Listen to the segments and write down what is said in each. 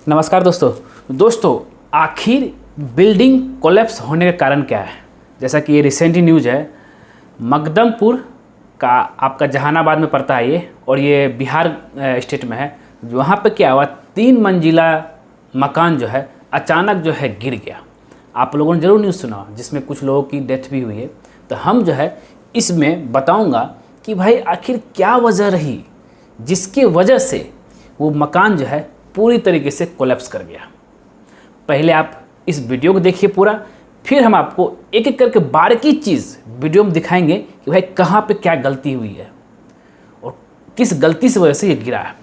नमस्कार दोस्तों आखिर बिल्डिंग कोलैप्स होने का कारण क्या है। जैसा कि ये रिसेंट ही न्यूज़ है, मकदमपुर का आपका जहानाबाद में पड़ता है ये, और ये बिहार स्टेट में है। वहाँ पे क्या हुआ, 3 मंजिला मकान जो है अचानक जो है गिर गया। आप लोगों ने ज़रूर न्यूज़ सुना, जिसमें कुछ लोगों की डेथ भी हुई है। तो हम जो है इसमें बताऊँगा कि भाई आखिर क्या वजह रही जिसकी वजह से वो मकान जो है पूरी तरीके से कोलैप्स कर गया। पहले आप इस वीडियो को देखिए पूरा, फिर हम आपको एक एक करके बारीकी चीज़ वीडियो में दिखाएंगे कि भाई कहाँ पे क्या गलती हुई है और किस गलती से वजह से ये गिरा है।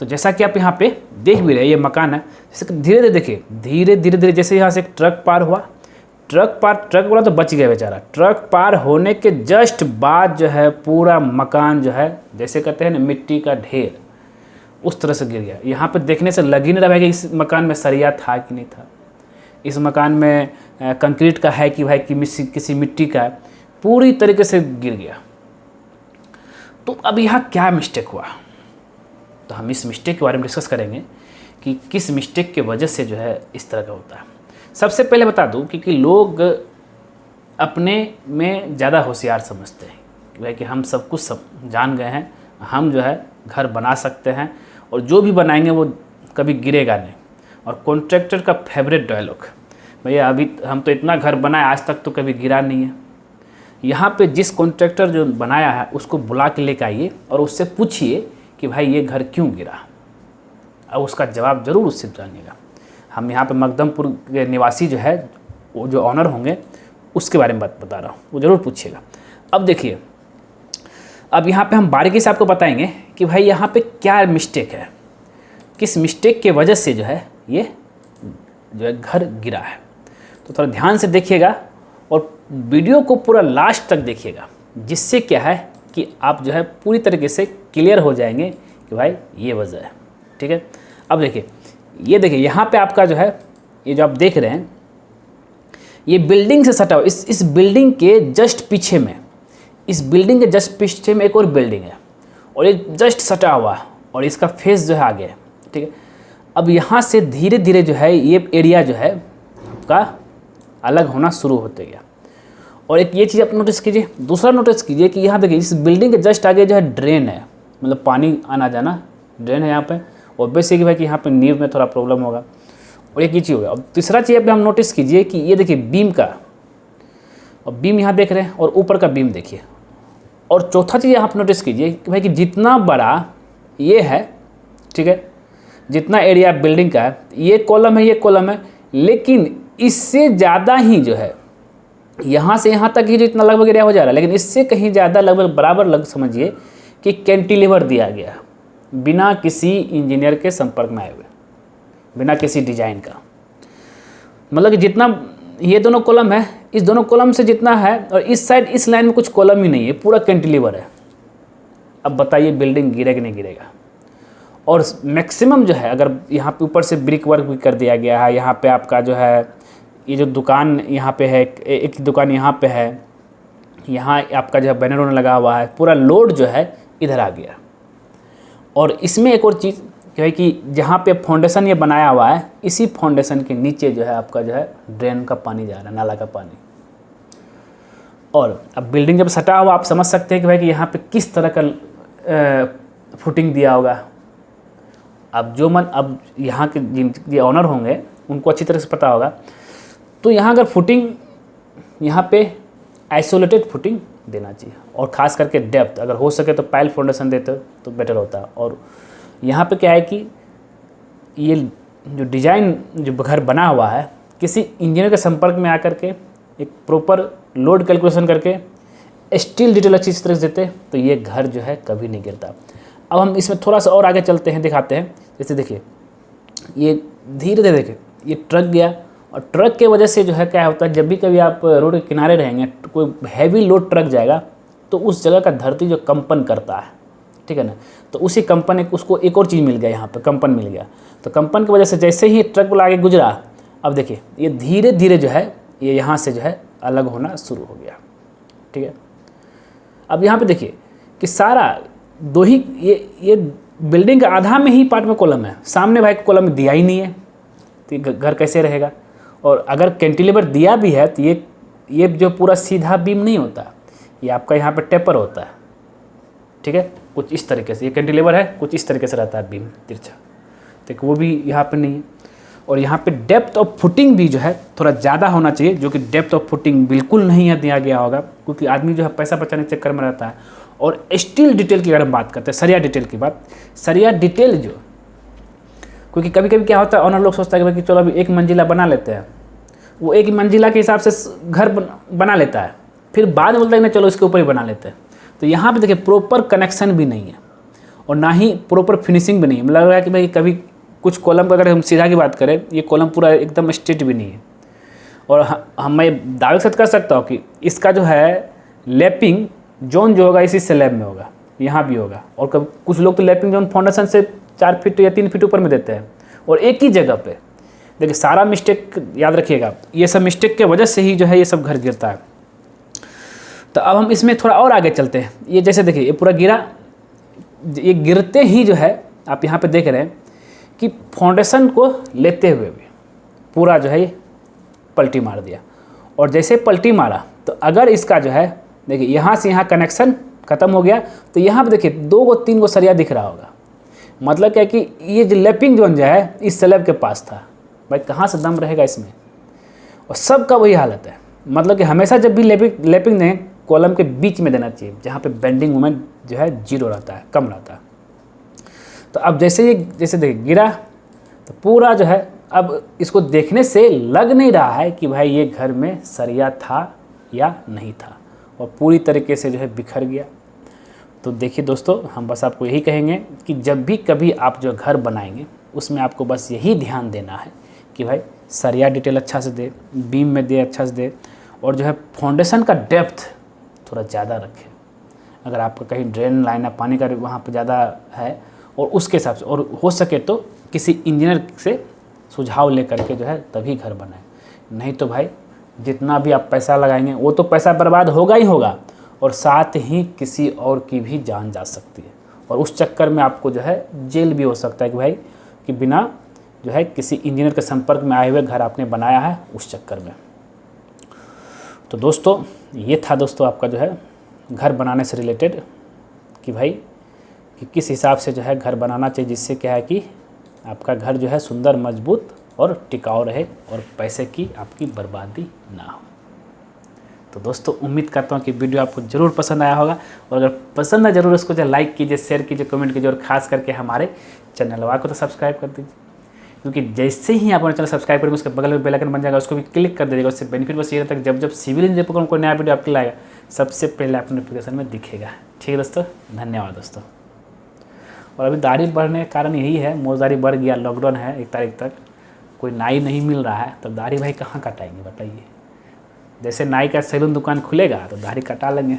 तो जैसा कि आप यहाँ पे देख भी रहे हैं, ये मकान है। जैसे धीरे धीरे देखिए, धीरे धीरे जैसे यहाँ से एक ट्रक पार हुआ, ट्रक वाला तो बच गया बेचारा। ट्रक पार होने के जस्ट बाद जो है पूरा मकान जो है, जैसे कहते हैं ना, मिट्टी का ढेर, उस तरह से गिर गया। यहाँ पे देखने से लग ही नहीं रहा है कि इस मकान में सरिया था कि नहीं था, इस मकान में कंक्रीट का है कि भाई किसी मिट्टी का है। पूरी तरीके से गिर गया। तो अब यहाँ क्या मिस्टेक हुआ, तो हम इस मिस्टेक के बारे में डिस्कस करेंगे कि किस मिस्टेक के वजह से जो है इस तरह का होता है। सबसे पहले बता दूँ कि लोग अपने में ज़्यादा होशियार समझते हैं कि भाई कि हम सब कुछ जान गए हैं, हम जो है घर बना सकते हैं और जो भी बनाएंगे वो कभी गिरेगा नहीं। और कॉन्ट्रैक्टर का फेवरेट डायलॉग, भैया अभी हम तो इतना घर बनाए आज तक तो कभी गिरा नहीं है। यहाँ पे जिस कॉन्ट्रैक्टर जो बनाया है उसको बुला के लेकर आइए और उससे पूछिए कि भाई ये घर क्यों गिरा, और उसका जवाब ज़रूर उससे जानिएगा। हम यहाँ पे मकदमपुर के निवासी जो है, वो जो ऑनर होंगे उसके बारे में बता रहा हूँ, वो ज़रूर पूछिएगा। अब देखिए, अब यहाँ पे हम बारीकी से आपको बताएंगे कि भाई यहाँ पे क्या मिस्टेक है, किस मिस्टेक के वजह से जो है ये जो है घर गिरा है। तो थोड़ा ध्यान से देखिएगा और वीडियो को पूरा लास्ट तक देखिएगा, जिससे क्या है कि आप जो है पूरी तरीके से क्लियर हो जाएंगे कि भाई ये वजह है। ठीक है, अब देखिए, ये देखिए यहाँ पे आपका जो है, ये जो आप देख रहे हैं, ये बिल्डिंग से सटा हुआ, इस बिल्डिंग के जस्ट पीछे में, इस बिल्डिंग के जस्ट पीछे में एक और बिल्डिंग है और ये जस्ट सटा हुआ है और इसका फेस जो है आगे है। ठीक है, अब यहाँ से धीरे धीरे जो है ये एरिया जो है आपका अलग होना शुरू होते गया। और एक ये चीज़ आप नोटिस कीजिए, दूसरा नोटिस कीजिए कि यहाँ देखिए इस बिल्डिंग के जस्ट आगे जो है ड्रेन है, मतलब पानी आना जाना ड्रेन है यहाँ पे। ऑब्वियस है कि भाई कि यहाँ पे नींव में थोड़ा प्रॉब्लम होगा, और एक ये चीज़ होगा। और तीसरा चीज़ पे हम नोटिस कीजिए कि ये देखिए बीम का, और बीम यहाँ देख रहे हैं और ऊपर का बीम देखिए। और चौथा चीज़ आप नोटिस कीजिए कि भाई कि जितना बड़ा ये है, ठीक है, जितना एरिया बिल्डिंग का है, ये कॉलम है, ये कॉलम है, लेकिन इससे ज़्यादा ही जो है यहाँ से यहाँ तक ही जो इतना लगभग एरिया हो जा रहा है, लेकिन इससे कहीं ज़्यादा लगभग बराबर लग समझिए कि कैंटिलीवर दिया गया बिना किसी इंजीनियर के संपर्क में आए हुए, बिना किसी डिजाइन का। मतलब कि जितना ये दोनों कॉलम है, इस दोनों कॉलम से जितना है, और इस साइड इस लाइन में कुछ कॉलम ही नहीं है, पूरा कैंटिलीवर है। अब बताइए बिल्डिंग गिरेगा कि नहीं गिरेगा। और मैक्सिमम जो है, अगर यहाँ पे ऊपर से ब्रिक वर्क भी कर दिया गया है, यहाँ पे आपका जो है ये जो दुकान यहाँ पे है, एक दुकान यहाँ पे है, यहाँ आपका जो है बैनर वैनर लगा हुआ है, पूरा लोड जो है इधर आ गया। और इसमें एक और चीज़ क्या है कि जहाँ पे फाउंडेशन ये बनाया हुआ है, इसी फाउंडेशन के नीचे जो है आपका जो है ड्रेन का पानी जा रहा है, नाला का पानी। और अब बिल्डिंग जब सटा हुआ, आप समझ सकते हैं कि भाई कि यहाँ पे किस तरह का फुटिंग दिया होगा। अब यहाँ के जिन ऑनर होंगे उनको अच्छी तरह से पता होगा। तो यहाँ अगर फुटिंग, यहाँ पे आइसोलेटेड फुटिंग देना चाहिए, और ख़ास करके डेप्थ, अगर हो सके तो पाइल फाउंडेशन देते तो बेटर होता। और यहाँ पे क्या है कि ये जो डिज़ाइन जो घर बना हुआ है, किसी इंजीनियर के संपर्क में आकर के एक प्रॉपर लोड कैलकुलेशन करके स्टील डिटेल अच्छी तरह से देते तो ये घर जो है कभी नहीं गिरता। अब हम इसमें थोड़ा सा और आगे चलते हैं, दिखाते हैं। जैसे देखिए, ये धीरे धीरे देखिए ये ट्रक गया, और ट्रक के वजह से जो है क्या होता है, जब भी कभी आप रोड के किनारे रहेंगे, कोई हैवी लोड ट्रक जाएगा तो उस जगह का धरती जो कंपन करता है, ठीक है ना, तो उसी कंपन उसको एक और चीज़ मिल गया, यहाँ पे कंपन मिल गया। तो कंपन की वजह से जैसे ही ट्रक वाला आगे गुजरा, अब देखिए ये धीरे धीरे जो है ये यहाँ से जो है अलग होना शुरू हो गया। ठीक है, अब यहाँ पे देखिए कि सारा दो ही ये बिल्डिंग का आधा में ही पार्ट में कॉलम है, सामने भाई कॉलम दिया ही नहीं है, तो ये घर कैसे रहेगा। और अगर कैंटिलीवर दिया भी है तो ये जो पूरा सीधा बीम नहीं होता, ये आपका यहाँ पे टेपर होता है, ठीक है, कुछ इस तरीके से। ये कैंटिलीवर है, कुछ इस तरीके से रहता है बीम तिरछा, तो वो भी यहाँ पे नहीं है। और यहाँ पे डेप्थ ऑफ फुटिंग भी जो है थोड़ा ज़्यादा होना चाहिए, जो कि डेप्थ ऑफ फुटिंग बिल्कुल नहीं है दिया गया होगा, क्योंकि आदमी जो है पैसा बचाने के चक्कर में रहता है। और स्टील डिटेल की अगर हम बात करते हैं, सरिया डिटेल की बात, सरिया डिटेल जो, क्योंकि कभी कभी क्या होता है, ऑनर लोग सोचता है कि चलो अभी एक मंजिला बना लेते हैं, वो एक मंजिला के हिसाब से घर बना लेता है, फिर बाद में बोलता है ना चलो इसके ऊपर ही बना लेते हैं। तो यहाँ पे देखिए प्रॉपर कनेक्शन भी नहीं है और ना ही प्रॉपर फिनिशिंग भी नहीं है। मतलब लग रहा है कि भाई कभी कुछ कॉलम का, अगर हम सीधा की बात करें, ये कॉलम पूरा एकदम स्ट्रेट भी नहीं है। और मैं दावे के साथ कर सकता हूँ कि इसका जो है लैपिंग जोन जो होगा इसी स्लैब में होगा, यहाँ भी होगा। और कभी कुछ लोग तो लैपिंग जोन फाउंडेशन से 4 फीट या 3 फीट ऊपर में देते हैं, और एक ही जगह पे। देखिए सारा मिस्टेक याद रखिएगा, ये सब मिस्टेक के वजह से ही जो है ये सब घर गिरता है। तो अब हम इसमें थोड़ा और आगे चलते हैं। ये जैसे देखिए ये पूरा गिरा, ये गिरते ही जो है आप यहाँ पे देख रहे हैं कि फाउंडेशन को लेते हुए भी पूरा जो है ये पलटी मार दिया। और जैसे पलटी मारा तो अगर इसका जो है देखिए यहाँ से यहाँ कनेक्शन ख़त्म हो गया, तो यहाँ पे देखिए 2 को 3 को सरिया दिख रहा होगा। मतलब क्या कि ये जो लैपिंग जोन जो है इस स्लैब के पास था, भाई कहाँ से दम रहेगा इसमें। और सबका वही हालत है, मतलब कि हमेशा जब भी लैपिंग दें कॉलम के बीच में देना चाहिए, जहाँ पे बेंडिंग मोमेंट जो है 0 रहता है, कम रहता है। तो अब जैसे देखिए गिरा तो पूरा जो है, अब इसको देखने से लग नहीं रहा है कि भाई ये घर में सरिया था या नहीं था, और पूरी तरीके से जो है बिखर गया। तो देखिए दोस्तों, हम बस आपको यही कहेंगे कि जब भी कभी आप जो घर बनाएंगे उसमें आपको बस यही ध्यान देना है कि भाई सरिया डिटेल अच्छा से दे, बीम में दे अच्छा से दे, और जो है फाउंडेशन का डेप्थ थोड़ा ज़्यादा रखें। अगर आपका कहीं ड्रेन लाइन है पानी का वहाँ पे ज़्यादा है, और उसके हिसाब से, और हो सके तो किसी इंजीनियर से सुझाव ले करके जो है तभी घर बनाएं। नहीं तो भाई जितना भी आप पैसा लगाएंगे वो तो पैसा बर्बाद होगा ही होगा, और साथ ही किसी और की भी जान जा सकती है। और उस चक्कर में आपको जो है जेल भी हो सकता है कि भाई कि बिना जो है किसी इंजीनियर के संपर्क में आए हुए घर आपने बनाया है उस चक्कर में। तो दोस्तों ये था दोस्तों आपका जो है घर बनाने से रिलेटेड, कि भाई कि किस हिसाब से जो है घर बनाना चाहिए, जिससे क्या है कि आपका घर जो है सुंदर, मजबूत और टिकाऊ रहे, और पैसे की आपकी बर्बादी ना हो। तो दोस्तों उम्मीद करता हूँ कि वीडियो आपको ज़रूर पसंद आया होगा, और अगर पसंद है ज़रूर उसको जो लाइक कीजिए, शेयर कीजिए, कमेंट कीजिए, और ख़ास करके हमारे चैनल को तो सब्सक्राइब कर दीजिए, क्योंकि जैसे ही आप अपना चैनल सब्सक्राइब करेंगे उसके बगल में बेल आइकन बन जाएगा, उसको भी क्लिक कर दीजिएगा। उससे बेनिफिट बस ये रहता है कि जब सिविल इंजीनियर पर कोई नया वीडियो आपके लाएगा सबसे पहले आपको नोटिफिकेशन में दिखेगा। ठीक है दोस्तों, धन्यवाद दोस्तों। और अभी दाढ़ी बढ़ने का कारण यही है, मोज़दारी बढ़ गया, लॉकडाउन है 1 तारीख तक, कोई नाई नहीं मिल रहा है, तो दाढ़ी भाई कहाँ कटाएंगे बताइए। जैसे नाई का सैलून दुकान खुलेगा तो दाढ़ी कटा लेंगे।